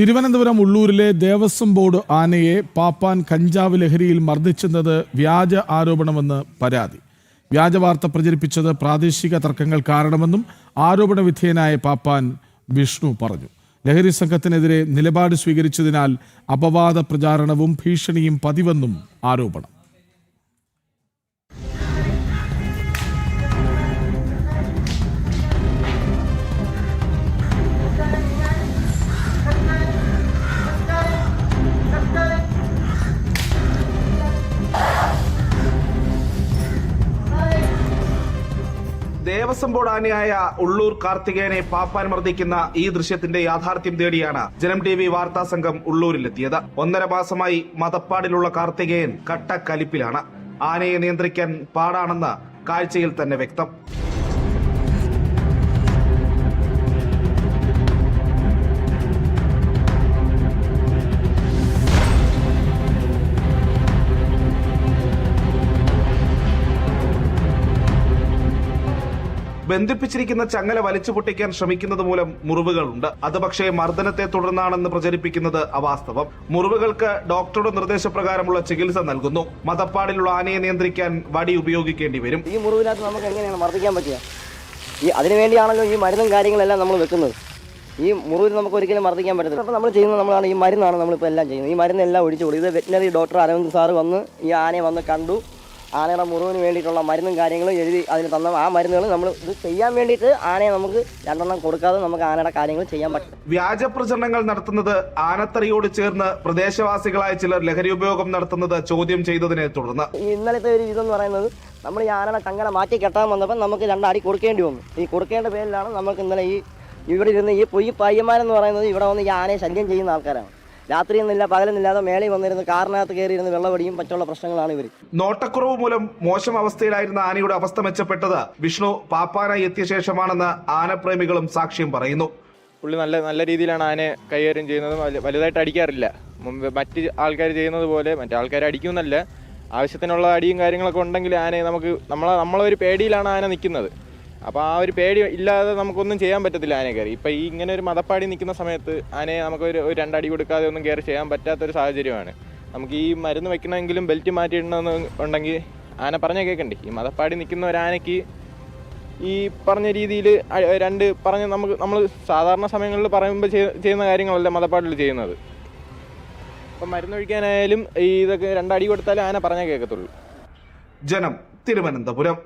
Thiruvananthapuram ഉള്ളൂരിലെ Devaswom board ആനയെ പാപ്പാൻ കഞ്ചാവ് ലഹരിയിൽ മർദ്ദിച്ചെന്നത് വ്യാജ ആരോപണമെന്ന് പരാതി. വ്യാജ വാർത്ത പ്രചരിപ്പിച്ചത് പ്രാദേശിക തർക്കങ്ങൾ കാരണമെന്നും ആരോപണ വിധേയനായ പാപ്പാൻ വിഷ്ണു പറഞ്ഞു. ലഹരി സംഘത്തിനെതിരെ നിലപാട് സ്വീകരിച്ചതിനാൽ അപവാദ പ്രചാരണവും ഭീഷണിയും പതിവെന്നും ആരോപണം. ദേവസ്വം ബോർഡ് ആനയായ ഉള്ളൂർ കാർത്തികേയനെ പാപ്പാൻ മർദ്ദിക്കുന്ന ഈ ദൃശ്യത്തിന്റെ യാഥാർത്ഥ്യം തേടിയാണ് ജനം TV വാർത്താ സംഘം ഉള്ളൂരിലെത്തിയത്. 1.5 മാസമായി മതപ്പാടിലുള്ള കാർത്തികേയൻ കട്ടക്കലിപ്പിലാണ്. ആനയെ നിയന്ത്രിക്കാൻ പാടാണെന്ന് കാഴ്ചയിൽ തന്നെ വ്യക്തം. ബന്ധിപ്പിച്ചിരിക്കുന്ന ചങ്ങല വലിച്ചു പൊട്ടിക്കാൻ ശ്രമിക്കുന്നത് മൂലം മുറിവുകളുണ്ട്. അത് പക്ഷേ മർദ്ദനത്തെ തുടർന്നാണെന്ന് പ്രചരിപ്പിക്കുന്നത് അവാസ്തവം. മുറിവുകൾക്ക് ഡോക്ടറുടെ നിർദ്ദേശപ്രകാരമുള്ള ചികിത്സ നൽകുന്നു. മതപ്പാടിലുള്ള ആനയെ നിയന്ത്രിക്കാൻ വടി ഉപയോഗിക്കേണ്ടി വരും. ഈ മുറിവിനകത്ത് നമുക്ക് എങ്ങനെയാണ് മർദ്ദിക്കാൻ പറ്റുക? അതിനുവേണ്ടിയാണല്ലോ ഈ മരുന്നും കാര്യങ്ങളെല്ലാം നമ്മൾ വെക്കുന്നത്. ഈ മുറിവിൽ നമുക്ക് ഒരിക്കലും മർദ്ദിക്കാൻ പറ്റത്തില്ല. അപ്പോൾ നമ്മൾ ചെയ്യുന്നത് നമ്മളാണ് ഈ മരുന്നാണ് നമ്മളിപ്പോൾ എല്ലാം ചെയ്യുന്നത്. ഈ മരുന്നെല്ലാം ഒഴിച്ചു കൊടുക്കും. ഇത് വെറ്റിനറി ഡോക്ടർ അരവിന്ദ് സാറ് വന്ന് ഈ ആനയെ വന്ന് കണ്ടു. ആനയുടെ മുറിവിന് വേണ്ടിയിട്ടുള്ള മരുന്നും കാര്യങ്ങളും എഴുതി അതിന് തന്ന ആ മരുന്നുകൾ നമ്മൾ ഇത് ചെയ്യാൻ വേണ്ടിയിട്ട് ആനയെ നമുക്ക് 2 എണ്ണം കൊടുക്കാതെ നമുക്ക് ആനയുടെ കാര്യങ്ങൾ ചെയ്യാൻ പറ്റും. വ്യാജ പ്രചരണങ്ങൾ നടത്തുന്നത് ആനത്തറിയോട് ചേർന്ന് പ്രദേശവാസികളായ ചിലർ ലഹരി ഉപയോഗം നടത്തുന്നത് ചോദ്യം ചെയ്തതിനെ തുടർന്ന് ഇന്നലത്തെ ഒരു ഇതെന്ന് പറയുന്നത് നമ്മൾ ഈ ആനയുടെ ചങ്ങല മാറ്റി കെട്ടാൻ വന്നപ്പോൾ നമുക്ക് 2 അടി കൊടുക്കേണ്ടി വന്നു. ഈ കൊടുക്കേണ്ട പേരിലാണ് നമുക്ക് ഇന്നലെ ഇവിടെ ഇരുന്ന് ഈ പയ്യന്മാരെന്ന് പറയുന്നത് ഇവിടെ വന്ന് ഈ ആനയെ ശല്യം ചെയ്യുന്ന ആൾക്കാരാണ്. രാത്രിയൊന്നുമില്ല പകലൊന്നുമില്ലാതെ മേളയിൽ വന്നിരുന്ന് കാറിനകത്ത് കയറിയിരുന്ന് വെള്ളപടിയും മറ്റുള്ള പ്രശ്നങ്ങളാണ് ഇവർ. നോട്ടക്കുറവ് മൂലം മോശം അവസ്ഥയിലായിരുന്ന ആനയുടെ അവസ്ഥ മെച്ചപ്പെട്ടത് വിഷ്ണു പാപ്പാനായി എത്തിയ ശേഷമാണെന്ന് ആനപ്രേമികളും സാക്ഷ്യം പറയുന്നു. പുള്ളി നല്ല രീതിയിലാണ് ആനയെ കൈകാര്യം ചെയ്യുന്നത്. വലുതായിട്ട് അടിക്കാറില്ല. മുമ്പ് മറ്റ് ആൾക്കാർ ചെയ്യുന്നത് പോലെ മറ്റേ ആൾക്കാർ അടിക്കുമെന്നല്ല, ആവശ്യത്തിനുള്ള അടിയും കാര്യങ്ങളൊക്കെ ഉണ്ടെങ്കിൽ ആനയെ നമ്മളൊരു പേടിയിലാണ് ആന നിൽക്കുന്നത്. അപ്പോൾ ആ ഒരു പേടി ഇല്ലാതെ നമുക്കൊന്നും ചെയ്യാൻ പറ്റത്തില്ല ആനയെ കയറി. ഇപ്പം ഈ ഇങ്ങനെ ഒരു മതപ്പാടി നിൽക്കുന്ന സമയത്ത് ആനയെ നമുക്ക് ഒരു 2 അടി കൊടുക്കാതെ ഒന്നും കയറി ചെയ്യാൻ പറ്റാത്തൊരു സാഹചര്യമാണ്. നമുക്ക് ഈ മരുന്ന് വെക്കണമെങ്കിലും ബെൽറ്റ് മാറ്റിയിടണമെന്ന് ഉണ്ടെങ്കിൽ ആന പറഞ്ഞാൽ കേൾക്കണ്ടേ. ഈ മതപ്പാടി നിൽക്കുന്ന ഒരു ആനയ്ക്ക് ഈ പറഞ്ഞ രീതിയിൽ നമ്മൾ സാധാരണ സമയങ്ങളിൽ പറയുമ്പോൾ ചെയ്യുന്ന കാര്യങ്ങളല്ല മതപ്പാടിൽ ചെയ്യുന്നത്. അപ്പം മരുന്നൊഴിക്കാനായാലും ഇതൊക്കെ 2 അടി കൊടുത്താലും ആന പറഞ്ഞാൽ കേൾക്കത്തുള്ളൂ. ജനം, തിരുവനന്തപുരം.